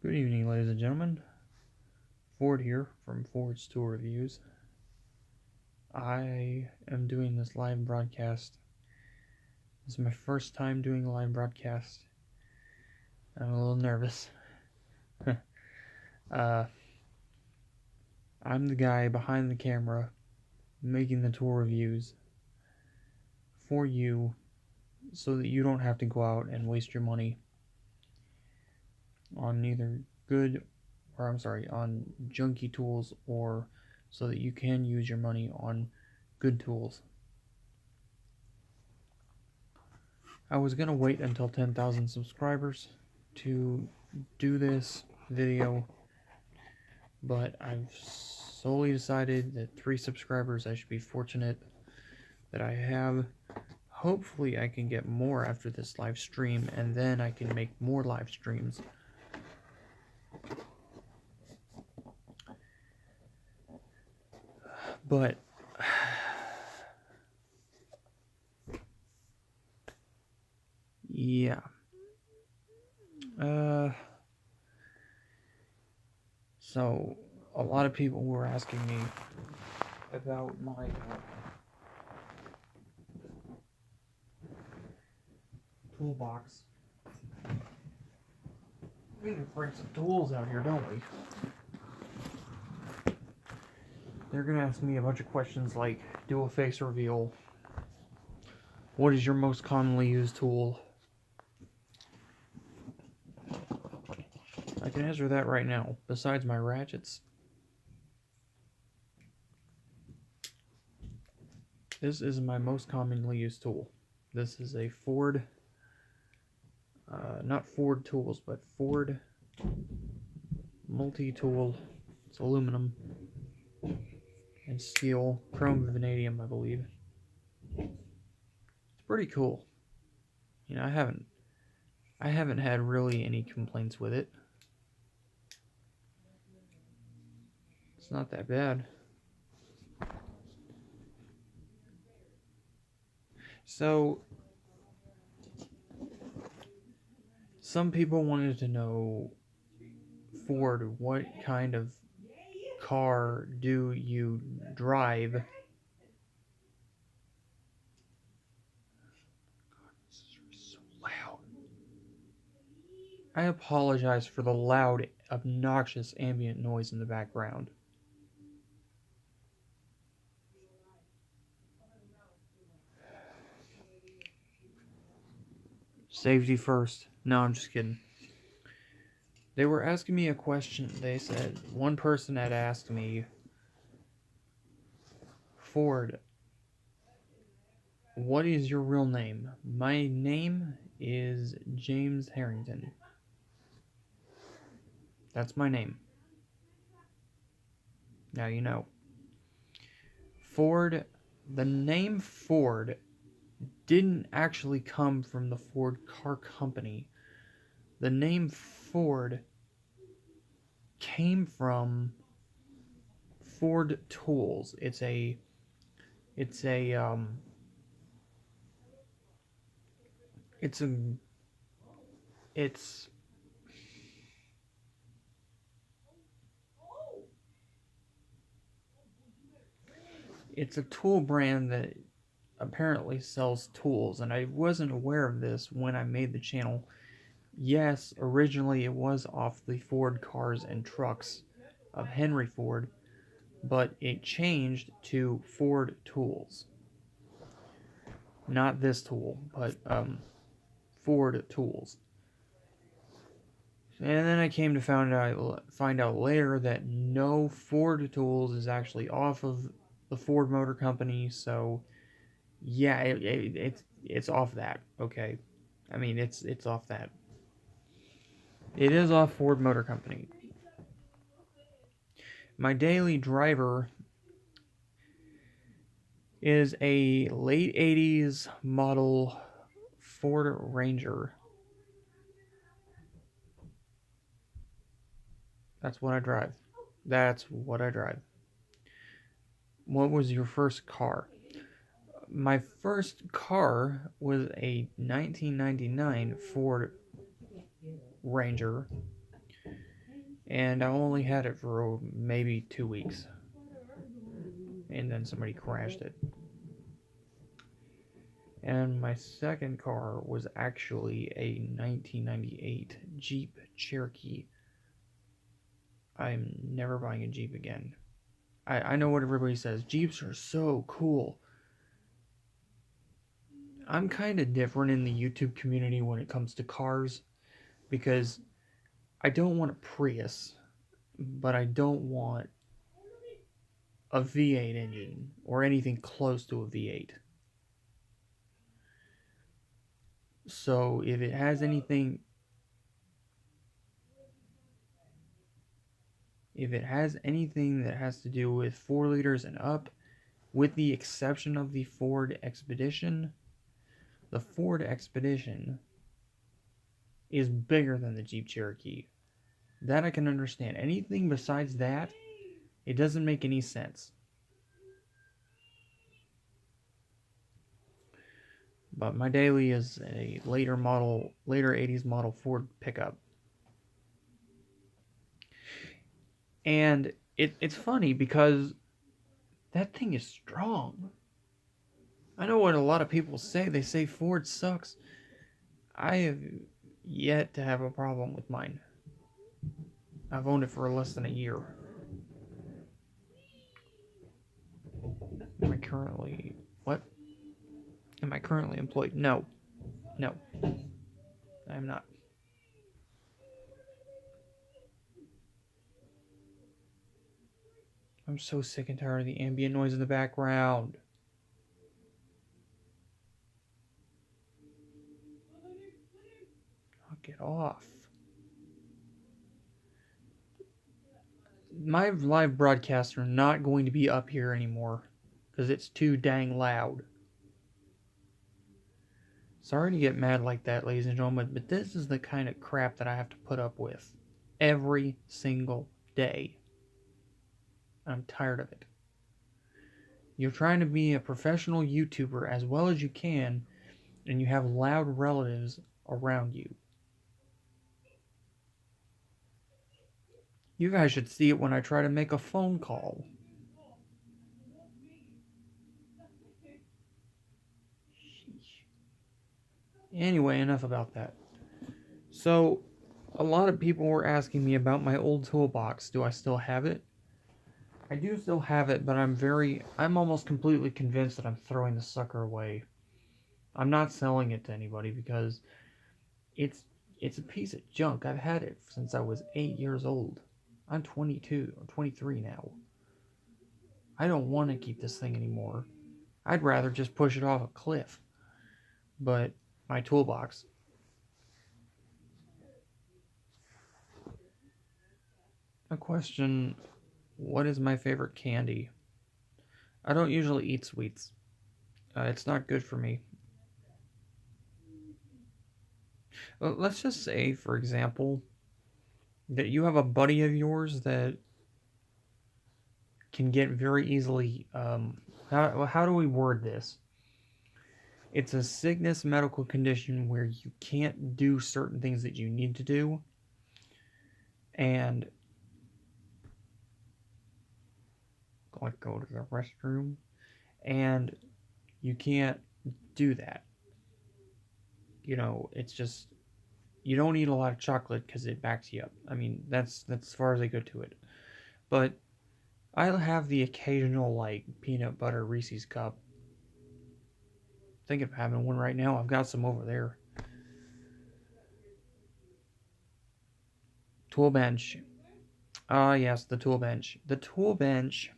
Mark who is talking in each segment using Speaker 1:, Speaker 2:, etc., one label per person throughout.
Speaker 1: Good evening, ladies and gentlemen. Ford here from Ford's Tool Reviews. I am doing this live broadcast. This is my first time doing a live broadcast. I'm a little nervous. I'm the guy behind the camera making the tool reviews for you so that you don't have to go out and waste your money on on junky tools, or so that you can use your money on good tools. I was gonna wait until 10,000 subscribers to do this video, but I've solely decided that 3 subscribers, I should be fortunate that I have. Hopefully I can get more after this live stream, and then I can make more live streams. But yeah. So a lot of people were asking me about my toolbox. We need to bring some tools out here, don't we? They're gonna ask me a bunch of questions like, do a face reveal. What is your most commonly used tool? I can answer that right now. Besides my ratchets, this is my most commonly used tool. This is a Ford, not Ford Tools, but Ford multi-tool. It's aluminum and steel, chrome vanadium, I believe. It's pretty cool. You know, I haven't had really any complaints with it. It's not that bad. So, some people wanted to know, Ford, what kind of car do you drive? God, this is so loud. I apologize for the loud, obnoxious ambient noise in the background. Safety first. No, I'm just kidding. They were asking me a question. They said, one person had asked me, Ford, what is your real name? My name is James Harrington. That's my name. Now you know. Ford, the name Ford didn't actually come from the Ford Car Company. The name Ford came from Ford Tools. It's a tool brand that apparently sells tools, and I wasn't aware of this when I made the channel. Yes, originally it was off the Ford Cars and Trucks of Henry Ford, but it changed to Ford Tools. Not this tool, but Ford Tools. And then I came to find out later that no, Ford Tools is actually off of the Ford Motor Company. So yeah, it's off that. Okay, I mean it's off that. It is off Ford Motor Company. My daily driver is a late 80s model Ford Ranger. That's what I drive. What was your first car? My first car was a 1999 Ford Ranger. and I only had it for maybe 2 weeks, and then somebody crashed it. And my second car was actually a 1998 Jeep Cherokee. I'm never buying a Jeep again. I know what everybody says. Jeeps are so cool. I'm kind of different in the YouTube community when it comes to cars, because I don't want a Prius, but I don't want a V8 engine or anything close to a V8. So if it has anything that has to do with 4 liters and up, with the exception of the Ford Expedition, the Ford Expedition is bigger than the Jeep Cherokee. That I can understand. Anything besides that, it doesn't make any sense. But my daily is a later 80s model Ford pickup. And it's funny because that thing is strong. I know what a lot of people say. They say Ford sucks. I have yet to have a problem with mine. I've owned it for less than a year. Am I currently... What? Am I currently employed? No. No. I am not. I'm so sick and tired of the ambient noise in the background. I'll get off. My live broadcasts are not going to be up here anymore because it's too dang loud. Sorry to get mad like that, ladies and gentlemen, but this is the kind of crap that I have to put up with every single day. I'm tired of it. You're trying to be a professional YouTuber as well as you can, and you have loud relatives around you. You guys should see it when I try to make a phone call. Sheesh. Anyway, enough about that. So, a lot of people were asking me about my old toolbox. Do I still have it? I do still have it, but I'm almost completely convinced that I'm throwing the sucker away. I'm not selling it to anybody because it's a piece of junk. I've had it since I was 8 years old. I'm 22 or 23 now. I don't want to keep this thing anymore. I'd rather just push it off a cliff. But my toolbox. A question: what is my favorite candy? I don't usually eat sweets. It's not good for me. Well, let's just say, for example, that you have a buddy of yours that can get very easily, how do we word this? It's a sickness, medical condition where you can't do certain things that you need to do, and like go to the restroom, and you can't do that. You know, it's just, you don't eat a lot of chocolate because it backs you up. I mean, that's as far as I go to it. But I'll have the occasional, like, peanut butter Reese's cup. Thinking of having one right now. I've got some over there. Tool bench. Ah, yes, the tool bench. The tool bench.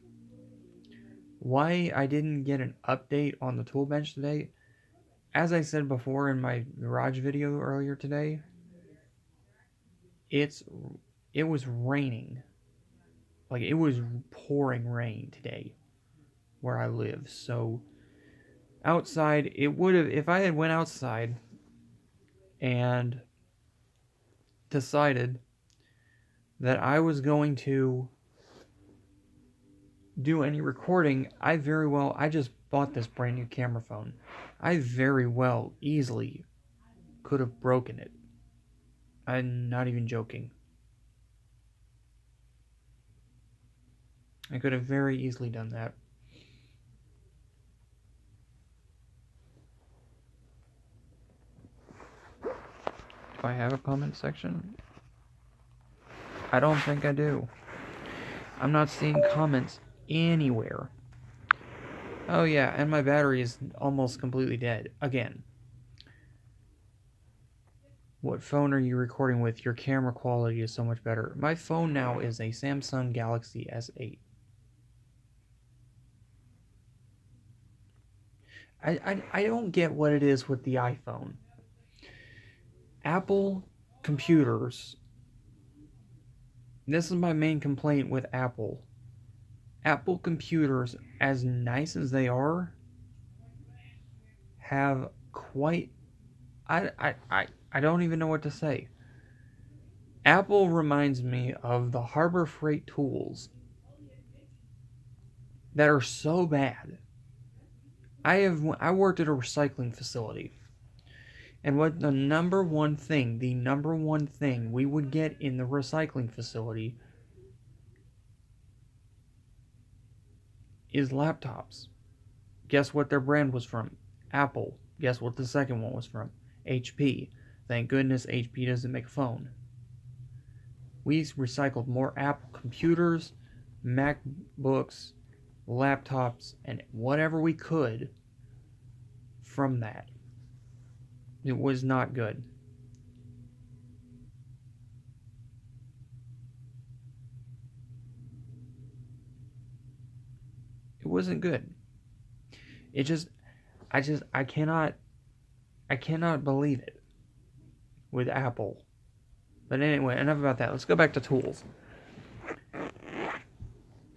Speaker 1: Why I didn't get an update on the tool bench today, as I said before in my garage video earlier today, it was raining. Like, it was pouring rain today where I live. So outside, it would have, if I had went outside and decided that I was going to do any recording, I just bought this brand new camera phone. I very well easily could have broken it. I'm not even joking. I could have very easily done that. Do I have a comment section? I don't think I do. I'm not seeing comments anywhere. Oh yeah, and my battery is almost completely dead. Again. What phone are you recording with? Your camera quality is so much better. My phone now is a Samsung Galaxy S8. I don't get what it is with the iPhone. Apple computers. This is my main complaint with Apple. Apple computers, as nice as they are, have quite... I don't even know what to say. Apple reminds me of the Harbor Freight tools that are so bad. I worked at a recycling facility, and what the number one thing we would get in the recycling facility is laptops. Guess what their brand was from? Apple. Guess what the second one was from? HP. Thank goodness HP doesn't make a phone. We recycled more Apple computers, MacBooks, laptops, and whatever we could from that. It was not good. It wasn't good. I cannot believe it with Apple. But anyway, enough about that. Let's go back to tools.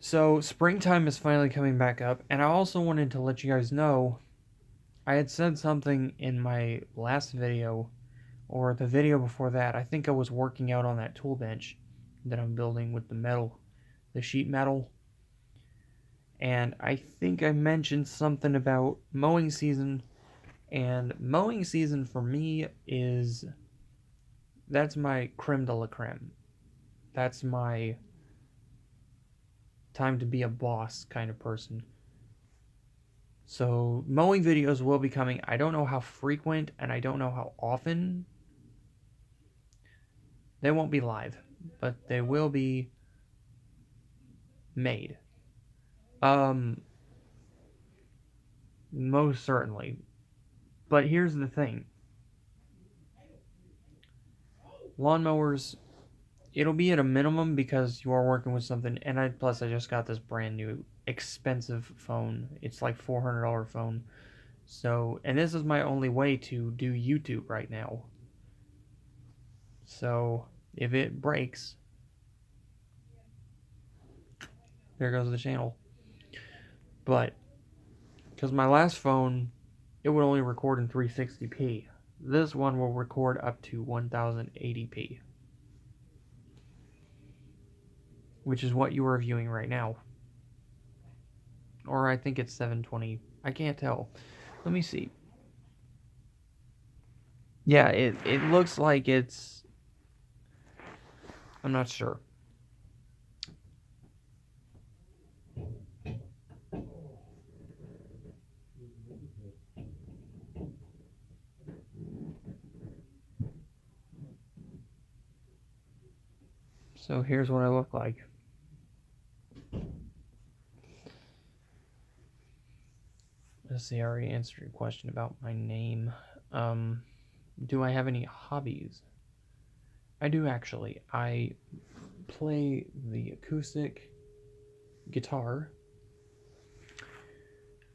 Speaker 1: So, springtime is finally coming back up, and I also wanted to let you guys know, I had said something in my last video, or the video before that. I think I was working out on that tool bench that I'm building with the sheet metal. And I think I mentioned something about mowing season, and mowing season for me that's my creme de la creme. That's my time to be a boss kind of person. So mowing videos will be coming. I don't know how frequent and I don't know how often. They won't be live, but they will be made. Most certainly. But here's the thing. Lawnmowers, it'll be at a minimum because you are working with something, and plus I just got this brand new expensive phone. It's like $400 phone. So, and this is my only way to do YouTube right now. So, if it breaks, there goes the channel. But, because my last phone, it would only record in 360p. This one will record up to 1080p. Which is what you are viewing right now. Or I think it's 720. I can't tell. Let me see. Yeah, it looks like it's... I'm not sure. So here's what I look like. Let's see, I already answered your question about my name. Do I have any hobbies? I do actually. I play the acoustic guitar,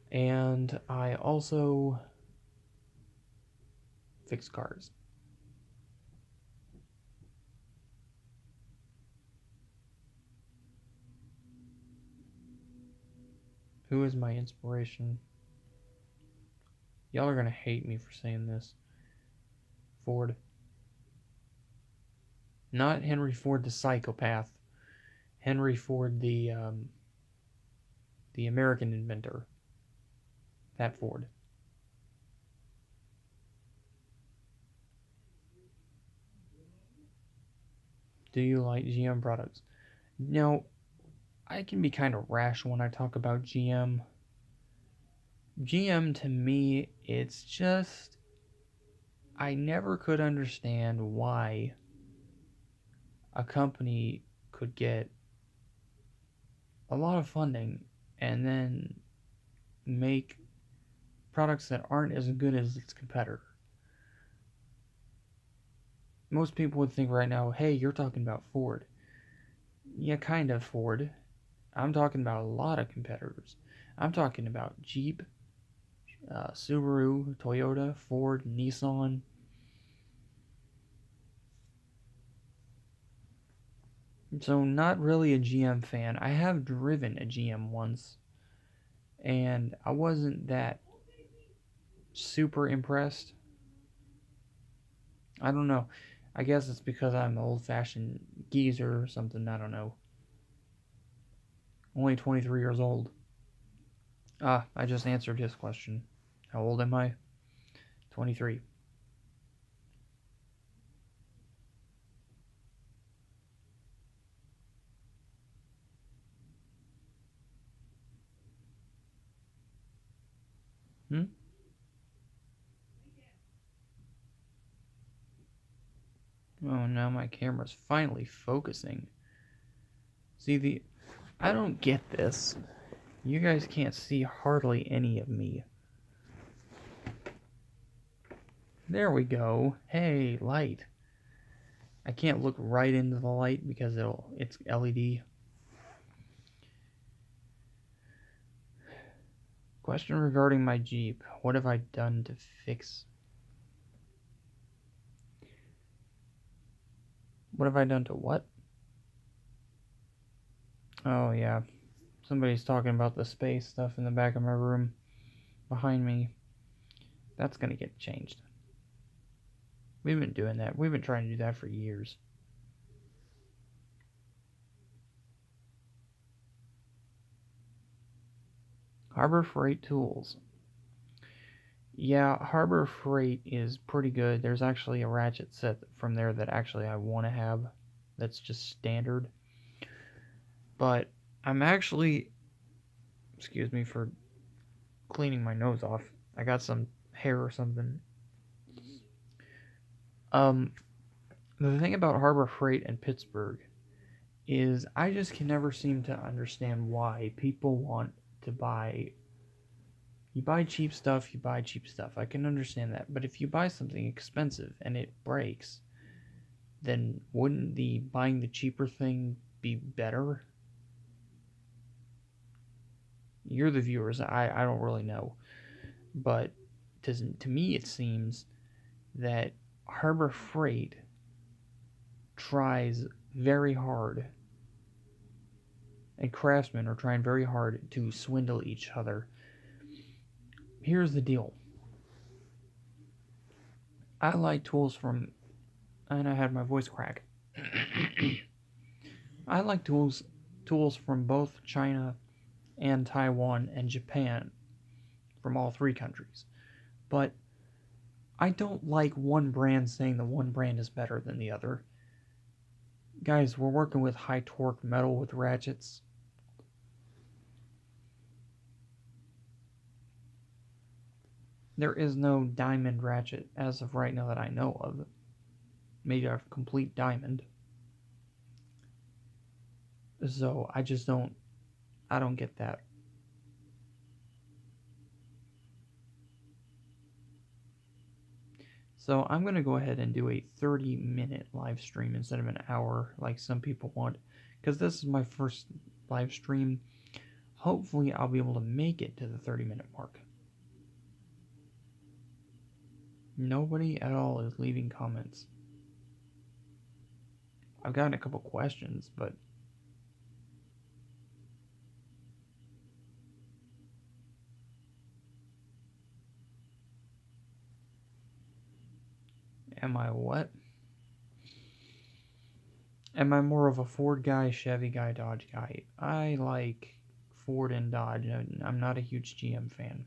Speaker 1: and I also fix cars. Who is my inspiration? Y'all are gonna hate me for saying this. Ford. Not Henry Ford the psychopath. Henry Ford the American inventor. That Ford. Do you like GM products? No, I can be kind of rash when I talk about GM. GM to me, it's just, I never could understand why a company could get a lot of funding and then make products that aren't as good as its competitor. Most people would think right now, hey, you're talking about Ford. Yeah, kind of Ford. I'm talking about a lot of competitors. I'm talking about Jeep, Subaru, Toyota, Ford, Nissan. So, not really a GM fan. I have driven a GM once, and I wasn't that super impressed. I don't know. I guess it's because I'm an old fashioned geezer or something. I don't know. Only 23 years old. I just answered his question. How old am I? 23. Hmm? Oh, now my camera's finally focusing. See, I don't get this. You guys can't see hardly any of me. There we go. Hey, light. I can't look right into the light because it's LED. Question regarding my Jeep. What have I done to fix? What have I done to what? Oh, yeah. Somebody's talking about the space stuff in the back of my room behind me. That's gonna get changed. We've been doing that. We've been trying to do that for years. Harbor Freight Tools. Yeah, Harbor Freight is pretty good. There's actually a ratchet set from there that actually I want to have. That's just standard. But I'm actually, excuse me for cleaning my nose off. I got some hair or something. The thing about Harbor Freight and Pittsburgh is I just can never seem to understand why people want to buy. You buy cheap stuff, you buy cheap stuff. I can understand that. But if you buy something expensive and it breaks, then wouldn't the buying the cheaper thing be better? You're the viewers. I don't really know. But to me, it seems that Harbor Freight tries very hard, and Craftsman are trying very hard to swindle each other. Here's the deal. I like tools from, and I had my voice crack. I like tools from both China and Taiwan and Japan, from all three countries. But I don't like one brand saying the one brand is better than the other. Guys, we're working with high torque metal with ratchets. There is no diamond ratchet as of right now that I know of. Maybe a complete diamond. So I just don't get that. So I'm going to go ahead and do a 30-minute live stream instead of an hour like some people want, because this is my first live stream. Hopefully I'll be able to make it to the 30-minute mark. Nobody at all is leaving comments. I've gotten a couple questions, but am I what? Am I more of a Ford guy, Chevy guy, Dodge guy? I like Ford and Dodge. I'm not a huge GM fan.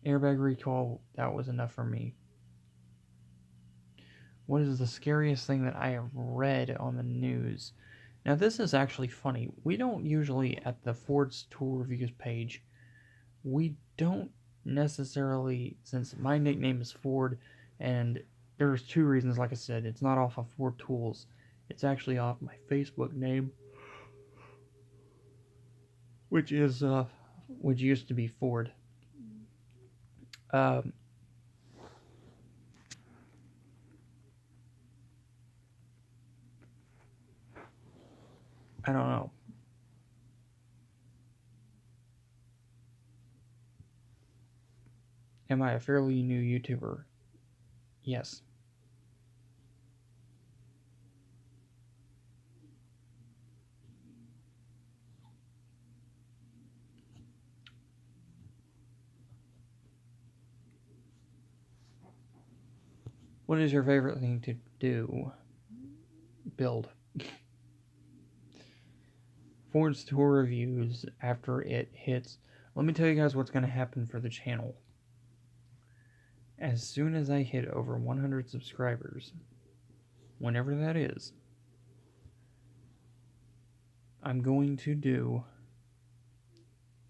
Speaker 1: Airbag recall, that was enough for me. What is the scariest thing that I have read on the news? Now this is actually funny. We don't usually, at the Ford's Tool Reviews page, we don't necessarily, since my nickname is Ford, and there's two reasons, like I said, it's not off of Ford Tools. It's actually off my Facebook name, which used to be Ford. I don't know. Am I a fairly new YouTuber? Yes. What is your favorite thing to do? Build. Ford's Tool Reviews, after it hits, let me tell you guys what's going to happen for the channel. As soon as I hit over 100 subscribers, whenever that is, I'm going to do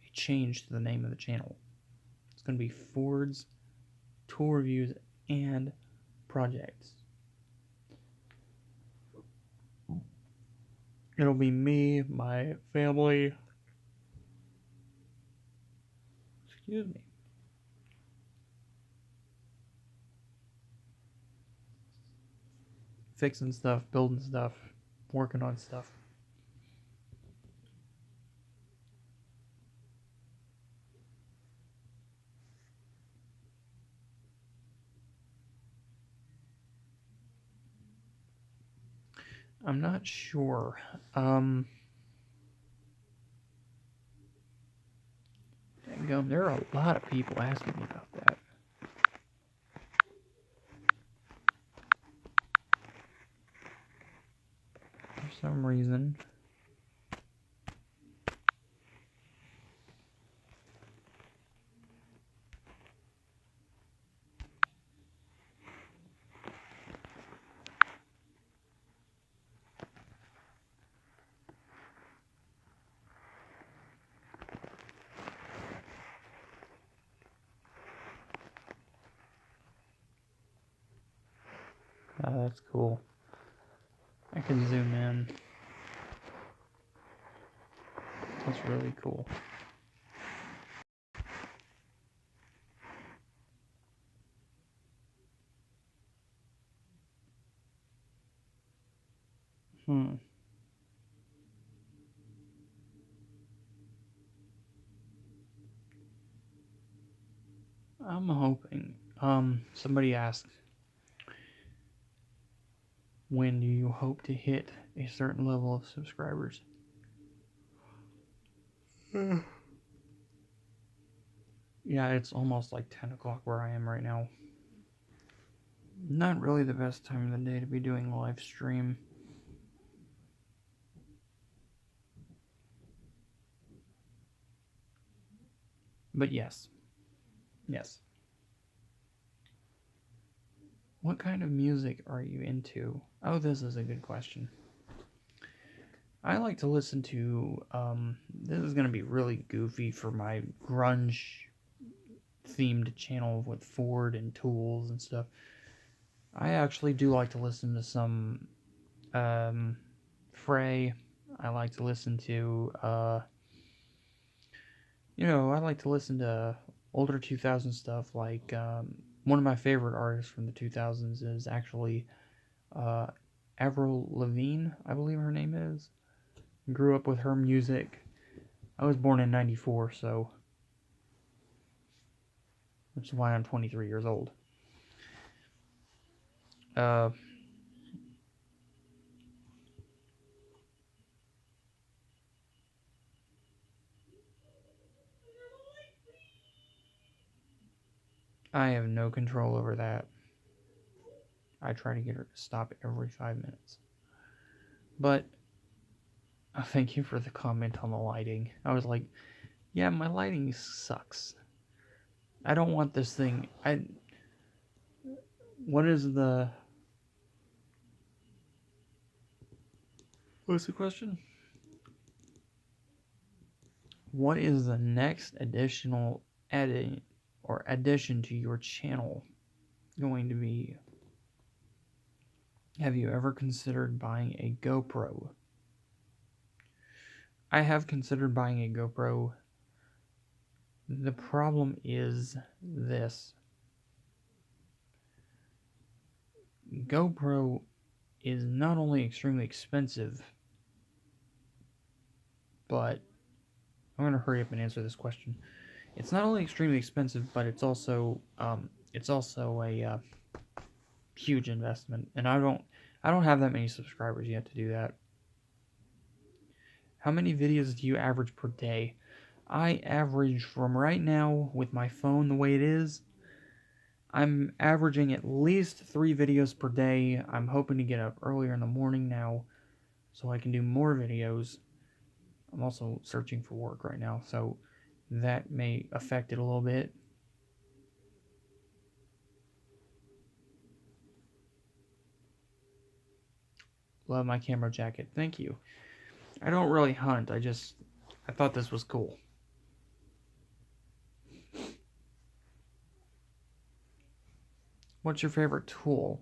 Speaker 1: a change to the name of the channel. It's going to be Ford's Tool Reviews and Projects. It'll be me, my family, excuse me, fixing stuff, building stuff, working on stuff. I'm not sure. There are a lot of people asking me about that. For some reason. That's cool. I can zoom in. That's really cool. I'm hoping. Somebody asked, when do you hope to hit a certain level of subscribers? Yeah, it's almost like 10 o'clock where I am right now. Not really the best time of the day to be doing a live stream. But yes. Yes. What kind of music are you into? Oh, this is a good question. I like to listen to, this is going to be really goofy for my grunge themed channel with Ford and Tools and stuff. I actually do like to listen to some, Frey. I like to listen to, I like to listen to older 2000 stuff, like, one of my favorite artists from the 2000s is actually, Avril Lavigne, I believe her name is. Grew up with her music. I was born in 94, so which is why I'm 23 years old. I have no control over that. I try to get her to stop every 5 minutes. But thank you for the comment on the lighting. I was like, yeah, my lighting sucks. I don't want this thing. What is the... What's the question? What is the next additional edit or addition to your channel going to be? Have you ever considered buying a GoPro? I have considered buying a GoPro. The problem is this. GoPro is not only extremely expensive, but I'm going to hurry up and answer this question. It's not only extremely expensive, but it's also a huge investment, and I don't have that many subscribers yet to do that. How many videos do you average per day? I average, from right now with my phone the way it is, I'm averaging at least 3 videos per day. I'm hoping to get up earlier in the morning now so I can do more videos. I'm also searching for work right now, so that may affect it a little bit. Love my camera jacket. Thank you. I don't really hunt. I thought this was cool. What's your favorite tool?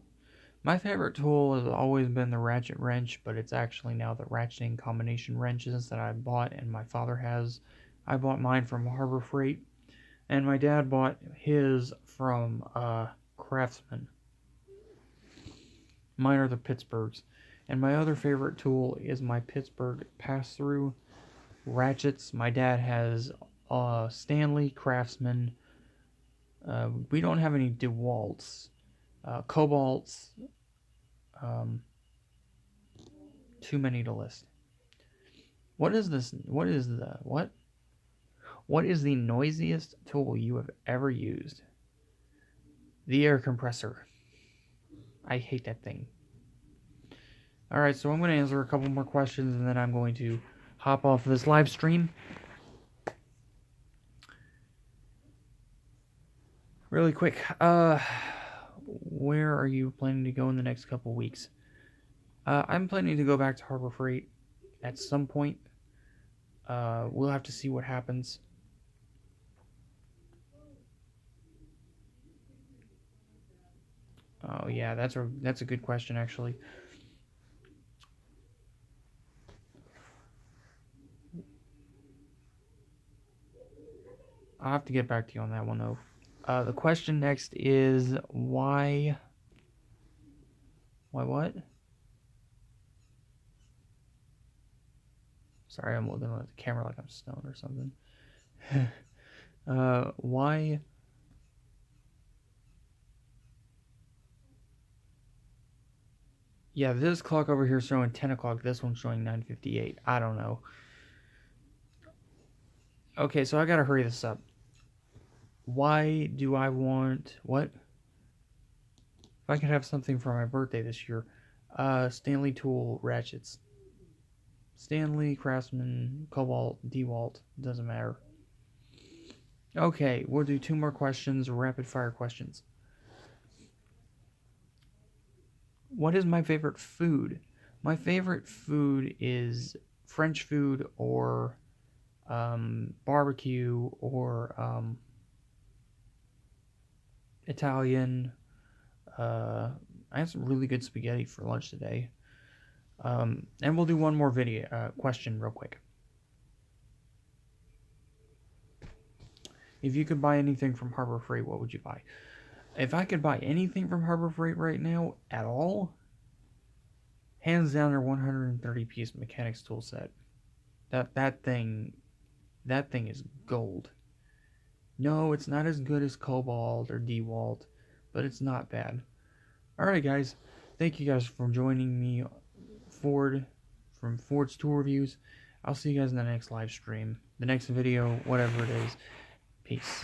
Speaker 1: My favorite tool has always been the ratchet wrench, but it's actually now the ratcheting combination wrenches that I bought and my father has. I bought mine from Harbor Freight, and my dad bought his from Craftsman. Mine are the Pittsburghs. And my other favorite tool is my Pittsburgh pass-through ratchets. My dad has Stanley, Craftsman. We don't have any DeWalt's. Cobalts. Too many to list. What is this? What is the noisiest tool you have ever used? The air compressor. I hate that thing. Alright, so I'm going to answer a couple more questions and then I'm going to hop off this live stream. Really quick, where are you planning to go in the next couple weeks? I'm planning to go back to Harbor Freight at some point. We'll have to see what happens. Oh yeah, that's a good question actually. I'll have to get back to you on that one though. The question next is why what? Sorry, I'm looking at the camera like I'm stoned or something. Why? Yeah, this clock over here is showing 10 o'clock. This one's showing 9:58. I don't know. Okay, so I gotta hurry this up. Why do I want... What? If I could have something for my birthday this year. Stanley Tool ratchets. Stanley, Craftsman, Cobalt, DeWalt. Doesn't matter. Okay, we'll do 2 more questions. Rapid fire questions. What is my favorite food? My favorite food is French food or barbecue or Italian. I had some really good spaghetti for lunch today. And we'll do one more video question real quick. If you could buy anything from Harbor Freight, what would you buy? If I could buy anything from Harbor Freight right now at all, hands down their 130-piece mechanics tool set. That thing is gold. No, it's not as good as Cobalt or DeWalt, but it's not bad. Alright guys, thank you guys for joining me, Ford, from Ford's Tool Reviews. I'll see you guys in the next live stream, the next video, whatever it is. Peace.